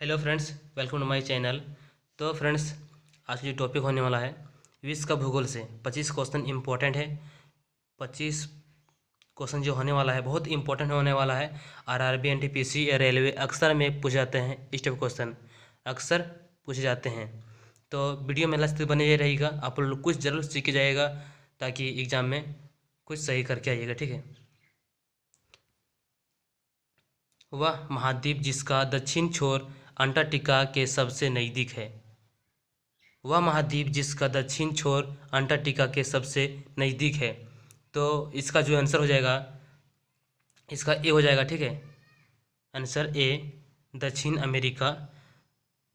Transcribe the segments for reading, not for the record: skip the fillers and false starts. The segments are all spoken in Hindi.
Hello friends, welcome to my channel. तो फ्रेंड्स, आज का जो टॉपिक होने वाला है विश्व का भूगोल से 25 क्वेश्चन इम्पोर्टेंट है। 25 क्वेश्चन जो होने वाला है बहुत इंपॉर्टेंट होने वाला है। आरआरबी, एनटीपीसी या रेलवे अक्सर में पूछे जाते हैं। इस टाइप क्वेश्चन अक्सर पूछे जाते हैं। तो वीडियो में लास्ट तक बने रहेगा, आप लोग कुछ जरूर सीख के जाएगा ताकि एग्जाम में कुछ सही करके आइएगा। ठीक है। वह महाद्वीप जिसका दक्षिण छोर अंटार्कटिका के सबसे नज़दीक है। वह महाद्वीप जिसका दक्षिण छोर अंटार्कटिका के सबसे नज़दीक है। तो इसका जो आंसर हो जाएगा, इसका ए हो जाएगा। ठीक है, आंसर ए, दक्षिण अमेरिका।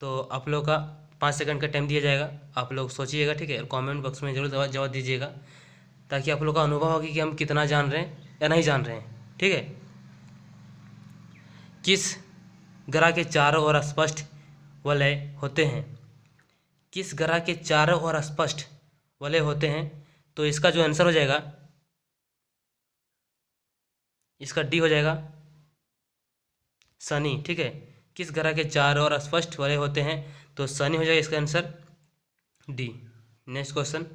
तो आप लोग का 5 सेकंड का टाइम दिया जाएगा, आप लोग सोचिएगा। ठीक है, और कमेंट बॉक्स में जरूर जवाब दीजिएगा ताकि आप लोग का अनुभव होगी कि हम कितना जान रहे हैं या नहीं जान रहे हैं। ठीक है। किस ग्रह के चारों ओर स्पष्ट वलय होते हैं? किस ग्रह के चारों ओर स्पष्ट वलय होते हैं? तो इसका जो आंसर हो जाएगा, इसका डी हो जाएगा, शनि। ठीक है, किस ग्रह के चारों ओर स्पष्ट वलय होते हैं? तो शनि हो जाएगा इसका आंसर, डी। नेक्स्ट क्वेश्चन,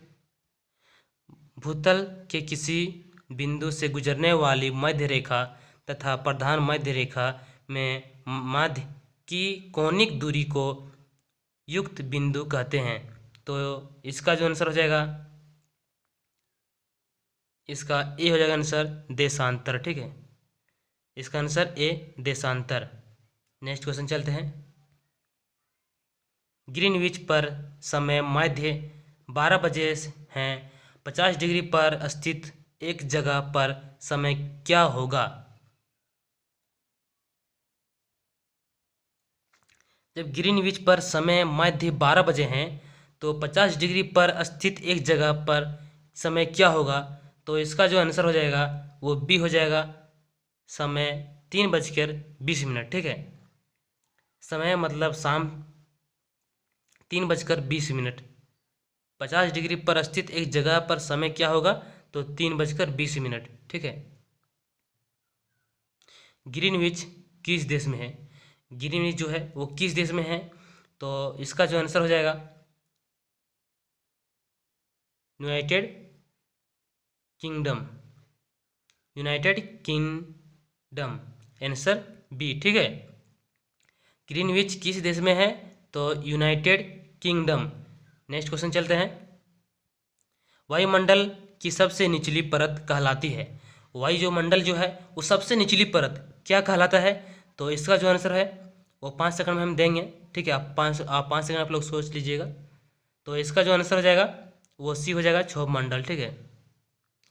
भूतल के किसी बिंदु से गुजरने वाली मध्य रेखा तथा प्रधान मध्य रेखा में मध्य की कौणिक दूरी को युक्त बिंदु कहते हैं। तो इसका जो आंसर हो जाएगा, इसका ए हो जाएगा आंसर, देशांतर। ठीक है, इसका आंसर ए, देशांतर। नेक्स्ट क्वेश्चन चलते हैं। ग्रीनविच पर समय मध्य 12 बजे हैं। 50 डिग्री पर स्थित एक जगह पर समय क्या होगा? जब ग्रीनविच पर समय मध्य 12 बजे हैं तो 50 डिग्री पर स्थित एक जगह पर समय क्या होगा? तो इसका जो आंसर हो जाएगा वो बी हो जाएगा, समय 3:20। ठीक है, समय मतलब शाम 3:20। 50 डिग्री पर स्थित एक जगह पर समय क्या होगा? तो 3:20। ठीक है। ग्रीनविच किस देश में है? ग्रीनविच जो है वो किस देश में है? तो इसका जो आंसर हो जाएगा, United Kingdom. United Kingdom, answer B. ठीक है, ग्रीनविच किस देश में है? तो यूनाइटेड किंगडम। नेक्स्ट क्वेश्चन चलते हैं। वायुमंडल की सबसे निचली परत कहलाती है। वायुमंडल जो है वो सबसे निचली परत क्या कहलाता है? तो इसका जो आंसर है वो 5 सेकंड में हम देंगे। ठीक है, आप 5 सेकंड आप लोग सोच लीजिएगा। तो इसका जो आंसर हो जाएगा वो सी हो जाएगा, क्षोभ मंडल। ठीक है,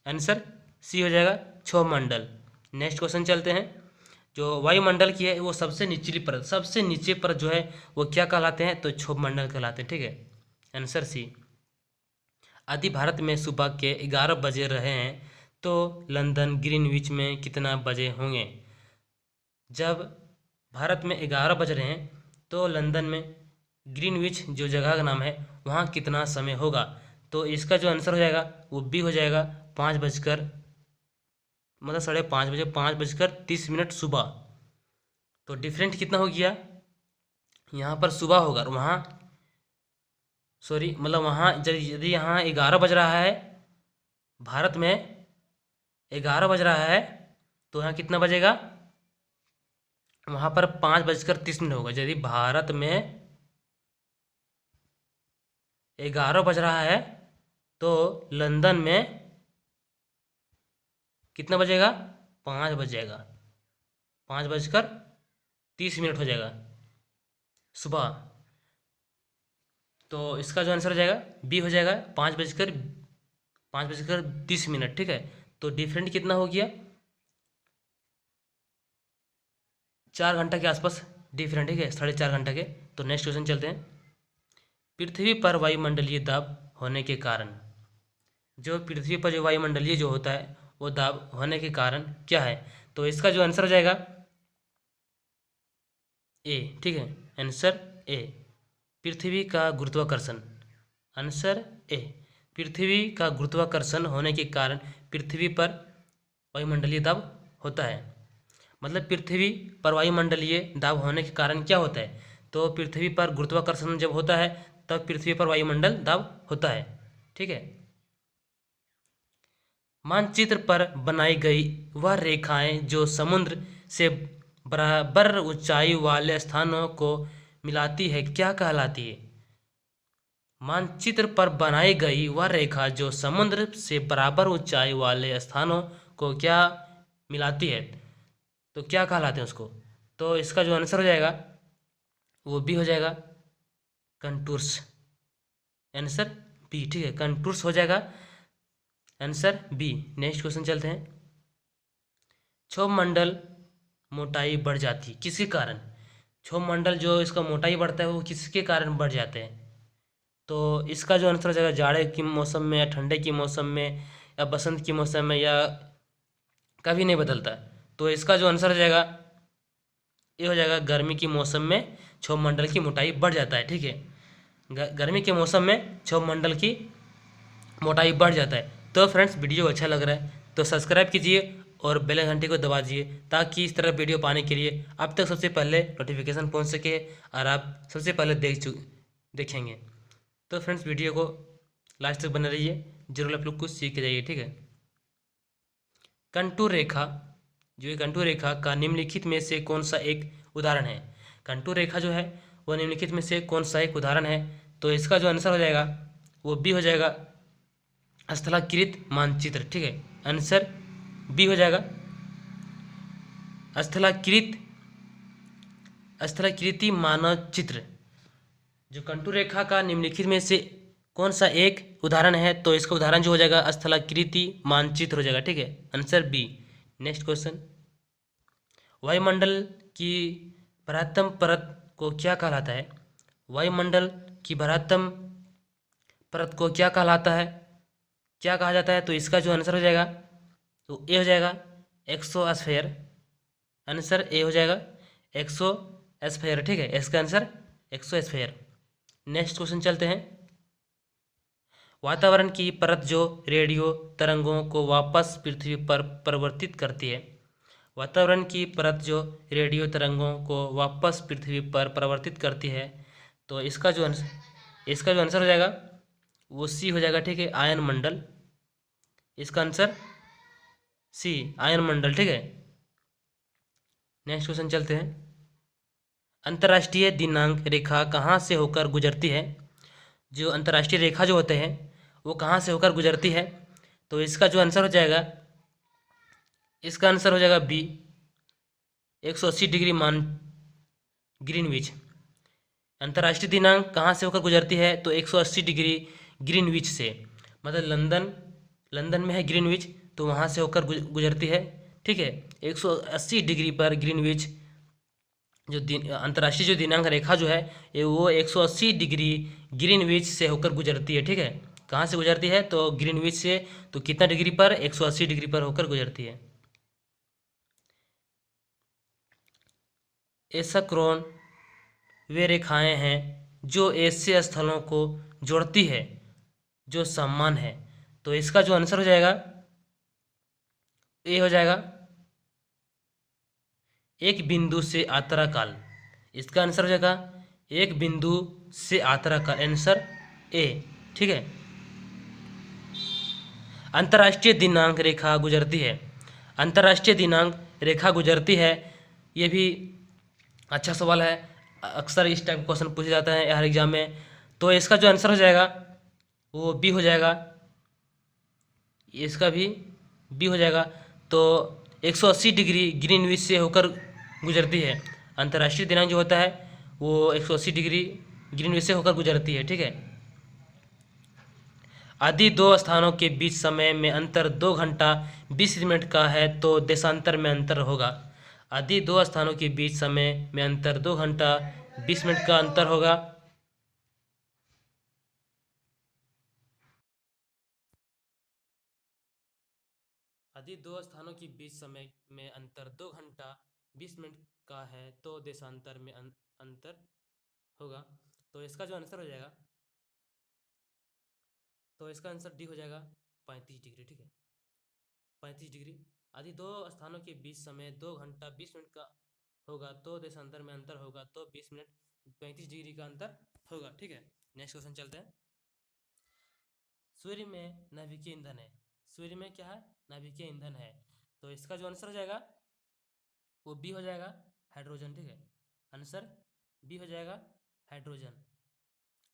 आंसर सी हो जाएगा, क्षोभ मंडल। नेक्स्ट क्वेश्चन चलते हैं। जो वायुमंडल की है वो सबसे निचली परत, सबसे नीचे परत जो है वो क्या कहलाते हैं? तो क्षोभ मंडल कहलाते हैं। ठीक है, आंसर सी। आदि भारत में सुबह के 11 बजे रहे हैं तो लंदन ग्रीनविच में कितना बजे होंगे? जब भारत में 11 बज रहे हैं तो लंदन में ग्रीनविच जो जगह का नाम है वहाँ कितना समय होगा? तो इसका जो आंसर हो जाएगा वो बी हो जाएगा, 5 बजकर, मतलब 5:30 बजे, 5:30 सुबह। तो डिफरेंट कितना हो गया? यहाँ पर सुबह होगा और वहाँ, सॉरी, मतलब वहाँ यदि यहाँ 11 बज रहा है, भारत में 11 बज रहा है तो यहाँ कितना बजेगा? वहाँ पर 5:30 होगा। यदि भारत में 11 बज रहा है तो लंदन में कितना बजेगा? 5 बजेगा, 5:30 हो जाएगा सुबह। तो इसका जो आंसर हो जाएगा बी हो जाएगा, 5:30। ठीक है, तो डिफरेंट कितना हो गया? 4 घंटा के आसपास डिफरेंट। ठीक है, 4.5 घंटा के। तो नेक्स्ट क्वेश्चन चलते हैं। पृथ्वी पर वायुमंडलीय दाब होने के कारण, जो पृथ्वी पर जो वायुमंडलीय जो होता है वो दाब होने के कारण क्या है? तो इसका जो आंसर हो जाएगा ए। ठीक है, आंसर ए, पृथ्वी का गुरुत्वाकर्षण। आंसर ए, पृथ्वी का गुरुत्वाकर्षण होने के कारण पृथ्वी पर वायुमंडलीय दाब होता है। मतलब पृथ्वी पर वायुमंडलीय दाब होने के कारण क्या होता है? तो पृथ्वी पर गुरुत्वाकर्षण जब होता है तब पृथ्वी पर वायुमंडल दाब होता है। ठीक है। मानचित्र पर बनाई गई वह रेखाएं जो समुद्र से बराबर ऊंचाई वाले स्थानों को मिलाती है क्या कहलाती है? मानचित्र पर बनाई गई वह रेखा जो समुद्र से बराबर ऊंचाई वाले स्थानों को क्या मिलाती है, तो क्या कहलाते हैं उसको? तो इसका जो आंसर हो जाएगा वो बी हो जाएगा, कंटूर्स। Answer B. ठीक है, कंटूर्स हो जाएगा आंसर बी। नेक्स्ट क्वेश्चन चलते हैं। क्षोभ मंडल मोटाई बढ़ जाती है किसके कारण? क्षोभ मंडल जो इसका मोटाई बढ़ता है वो किसके कारण बढ़ जाते हैं? तो इसका जो आंसर हो जाएगा जाड़े के मौसम में या ठंडे के मौसम में या बसंत के मौसम में या कभी नहीं बदलता। तो इसका जो आंसर हो जाएगा ये हो जाएगा गर्मी के मौसम में क्षोभ मंडल की मोटाई बढ़ जाता है। ठीक है, गर्मी के मौसम में क्षोभ मंडल की मोटाई बढ़ जाता है। तो फ्रेंड्स वीडियो अच्छा लग रहा है तो सब्सक्राइब कीजिए और बेल घंटे को दबा दीजिए ताकि इस तरह वीडियो पाने के लिए आप तक सबसे पहले नोटिफिकेशन पहुंच सके और आप सबसे पहले देखेंगे। तो फ्रेंड्स वीडियो को लास्ट तक बने रहिए, जरूर आप लोग कुछ सीख के जाइए। ठीक है। कंटूर रेखा, जो ये कंटूर रेखा का निम्नलिखित में से कौन सा एक उदाहरण है? कंटूर रेखा जो है वह निम्नलिखित में से कौन सा एक उदाहरण है? तो इसका जो आंसर हो जाएगा वो बी हो जाएगा, स्थलाकृत मानचित्र। ठीक है, आंसर बी हो जाएगा, स्थलाकृत स्थलाकृति मानचित्र। जो कंटूर रेखा का निम्नलिखित में से कौन सा एक उदाहरण है? तो इसका उदाहरण जो हो जाएगा स्थलाकृति मानचित्र हो जाएगा। ठीक है, आंसर बी। Next question. वायुमंडल की बृहत्तम परत को क्या कहलाता है? वायुमंडल की बृहत्तम परत को क्या कहलाता है, क्या कहा जाता है? तो इसका जो आंसर हो जाएगा तो ए हो जाएगा, एक्सोस्फेयर। आंसर ए हो जाएगा, एक्सोस्फेयर। ठीक है, इसका आंसर एक्सोस्फेयर। नेक्स्ट क्वेश्चन चलते हैं। वातावरण की परत जो रेडियो तरंगों को वापस पृथ्वी पर परिवर्तित करती है। वातावरण की परत जो रेडियो तरंगों को वापस पृथ्वी पर परिवर्तित करती है। तो इसका जो आंसर हो जाएगा वो सी हो जाएगा। ठीक है, आयन मंडल। इसका आंसर सी, आयन मंडल। ठीक है। नेक्स्ट क्वेश्चन चलते हैं। अंतर्राष्ट्रीय दिनांक रेखा कहाँ से होकर गुजरती है? जो अंतर्राष्ट्रीय रेखा जो होते हैं वो कहाँ से होकर गुजरती है? तो इसका जो आंसर हो जाएगा, इसका आंसर हो जाएगा बी, 180 डिग्री मान ग्रीनविच। अंतर्राष्ट्रीय दिनांक कहाँ से होकर गुजरती है? तो 180 डिग्री ग्रीनविच से, मतलब लंदन में है ग्रीनविच, तो वहाँ से होकर गुजरती है। ठीक है, 180 डिग्री पर ग्रीनविच जो अंतर्राष्ट्रीय जो दिनांक रेखा जो है ये वो 180 डिग्री ग्रीनविच से होकर गुजरती है। ठीक है, कहाँ से गुजरती है? तो ग्रीनविच से। तो कितना डिग्री पर? 180 डिग्री पर होकर गुजरती है। एसक्रोन वे रेखाएं हैं जो ऐसे स्थलों को जोड़ती है जो समान है। तो इसका जो आंसर हो जाएगा ए हो जाएगा, एक बिंदु से आतरा काल। इसका आंसर हो जाएगा एक बिंदु से आतरा काल, आंसर ए। ठीक है। अंतर्राष्ट्रीय दिनांक रेखा गुजरती है, अंतर्राष्ट्रीय दिनांक रेखा गुजरती है, ये भी अच्छा सवाल है। अक्सर इस टाइप का क्वेश्चन पूछा जाता है हर एग्जाम में। तो इसका जो आंसर हो जाएगा वो बी हो जाएगा, इसका भी बी हो जाएगा। तो 180 डिग्री ग्रीनविच से होकर गुजरती है। अंतर्राष्ट्रीय दिनांक जो होता है वो 180 डिग्री ग्रीनविच से होकर गुजरती है। ठीक है। आदि दो स्थानों के बीच समय में अंतर 2 घंटा 20 मिनट का है तो देशांतर में अंतर होगा। आदि दो स्थानों के बीच समय में अंतर 2 घंटा 20 मिनट का अंतर होगा। यदि दो स्थानों के बीच समय में अंतर 2 घंटा 20 मिनट का है तो देशांतर में अंतर होगा। तो इसका जो आंसर हो जाएगा, तो इसका आंसर डी हो जाएगा, 35 डिग्री। ठीक है, 35 डिग्री। यदि दो स्थानों के बीच समय 2 घंटा 20 मिनट का होगा तो देशांतर में अंतर होगा तो 20 मिनट 35 डिग्री का अंतर होगा। ठीक है, नेक्स्ट क्वेश्चन चलते हैं। सूर्य में नाभिकीय ईंधन है। सूर्य में क्या है? नाभिकीय ईंधन है। तो इसका जो आंसर हो जाएगा वो बी हो जाएगा, हाइड्रोजन। ठीक है, आंसर बी हो जाएगा, हाइड्रोजन।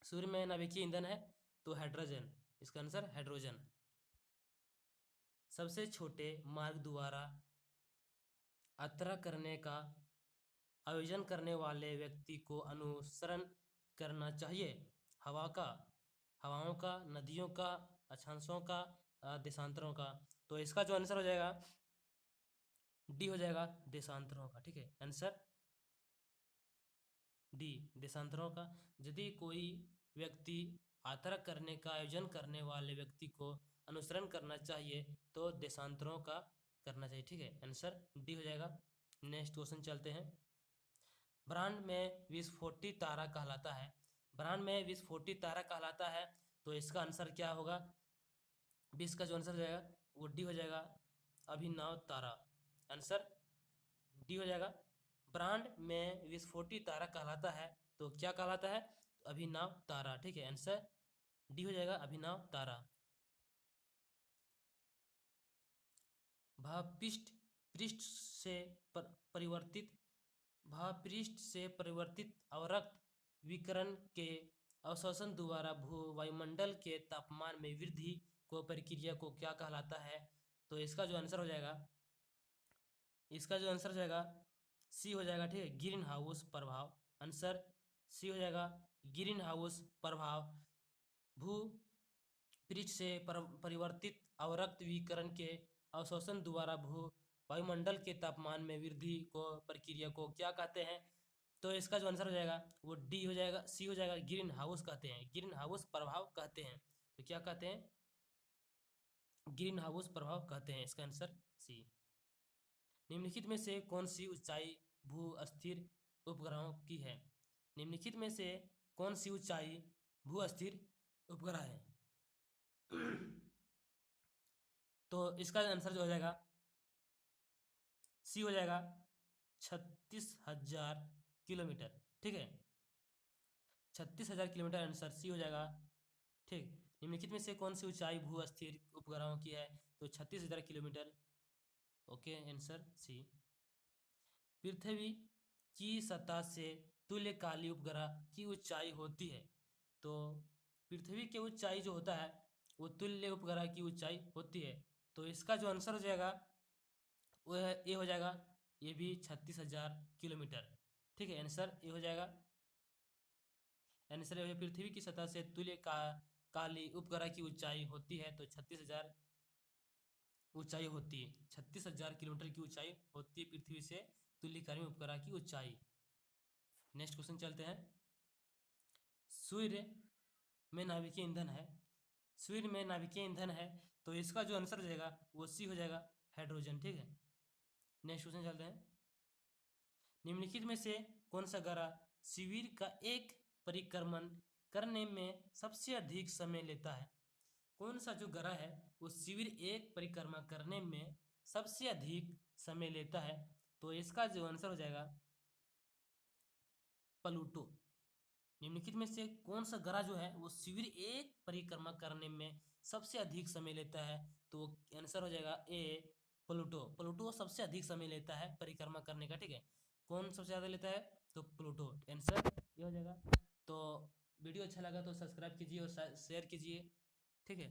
सूर्य में नाभिकीय ईंधन है तो हाइड्रोजन, इसका आंसर हाइड्रोजन। सबसे छोटे मार्ग द्वारा यात्रा करने का आयोजन करने वाले व्यक्ति को अनुसरण करना चाहिए। हवा का, हवाओं का, नदियों का, अक्षांशों का, देशांतरों का। तो इसका जो आंसर हो जाएगा डी हो जाएगा, देशांतरों का। ठीक है, आंसर डी, देशांतरों का। यदि कोई व्यक्ति यात्रा करने का आयोजन करने वाले व्यक्ति को अनुसरण करना चाहिए तो देशांतरों का करना चाहिए। ठीक है, आंसर डी हो जाएगा। नेक्स्ट क्वेश्चन चलते हैं। ब्रह्मांड में विस्फोटी तारा कहलाता है। ब्रह्मांड में विस्फोटी तारा कहलाता है तो इसका आंसर क्या होगा? 20 का जो आंसर हो जाएगा वो डी हो जाएगा, अभिनव तारा। आंसर डी हो जाएगा। ब्रह्मांड में विस्फोटी तारा कहलाता है तो क्या कहलाता है? अभिनव तारा। ठीक है, आंसर डी हो जाएगा, अभिनव तारा। भावपृष्ठ पृष्ठ से परिवर्तित भावपृष्ठ से परिवर्तित अवरक्त विकिरण के अवशोषण द्वारा भू वायुमंडल के तापमान में वृद्धि को प्रक्रिया को क्या कहलाता है? तो इसका जो आंसर हो जाएगा, इसका जो आंसर हो जाएगा सी हो जाएगा। ठीक है, ग्रीन हाउस प्रभाव। आंसर सी हो जाएगा, ग्रीन हाउस प्रभाव। भू पृष्ठ से परिवर्तित अवरक्त विकिरण के अवशोषण द्वारा भू वायुमंडल के तापमान में वृद्धि को प्रक्रिया को क्या कहते हैं? तो इसका जो आंसर हो जाएगा वो डी हो जाएगा, सी हो जाएगा, ग्रीन हाउस कहते हैं, ग्रीन हाउस प्रभाव कहते हैं। तो क्या कहते हैं? ग्रीन हाउस प्रभाव कहते हैं, इसका आंसर सी। निम्नलिखित में से कौन सी ऊंचाई भू अस्थिर उपग्रहों की है? निम्नलिखित में से कौन सी ऊंचाई भू अस्थिर उपग्रह है? तो इसका आंसर जो हो जाएगा सी हो जाएगा, 36,000 किलोमीटर। ठीक है, 36,000 किलोमीटर, आंसर सी हो जाएगा। ठीक, निम्नलिखित में से कौन सी ऊंचाई भू अस्थिर उपग्रहों की है? तो 36,000 किलोमीटर। Okay, answer C. पृथ्वी की सतह से तुल्यकालिक उपग्रह की ऊंचाई होती है। तो पृथ्वी की ऊंचाई जो होता है वो तुल्य उपग्रह की ऊंचाई होती है। तो इसका जो आंसर हो जाएगा वो ये हो जाएगा, ये भी 36,000 किलोमीटर। ठीक है, आंसर ये हो जाएगा, आंसर ये है पृथ्वी की सतह से काली उपग्रह की ऊंचाई होती है तो 36,000 ऊंचाई होती है, 36,000 किलोमीटर की ऊंचाई होती है पृथ्वी से तुल्यकालिक उपग्रह की ऊंचाई। नेक्स्ट क्वेश्चन चलते हैं। सूर्य में नाभिकीय ईंधन है। सूर्य में नाभिकीय ईंधन है तो इसका जो आंसर हो जाएगा वो सी हो जाएगा, हाइड्रोजन। ठीक है, नेक्स्ट क्वेश्चन चलते हैं। निम्नलिखित में से कौन सा ग्रह शिविर का एक परिक्रमण करने में सबसे अधिक समय लेता है? कौन सा जो ग्रह है वो शिविर एक परिक्रमा करने में सबसे अधिक समय लेता है? तो इसका जो आंसर हो जाएगा प्लूटो। निम्नलिखित में से कौन सा ग्रह जो है वो शिविर एक परिक्रमा करने में सबसे अधिक समय लेता है? तो आंसर हो जाएगा ए, प्लूटो। प्लूटो सबसे अधिक समय लेता है परिक्रमा करने का। ठीक है, कौन सबसे ज्यादा लेता है? तो प्लूटो, आंसर ये हो जाएगा। तो वीडियो अच्छा लगा तो सब्सक्राइब कीजिए और शेयर कीजिए। ठीक है।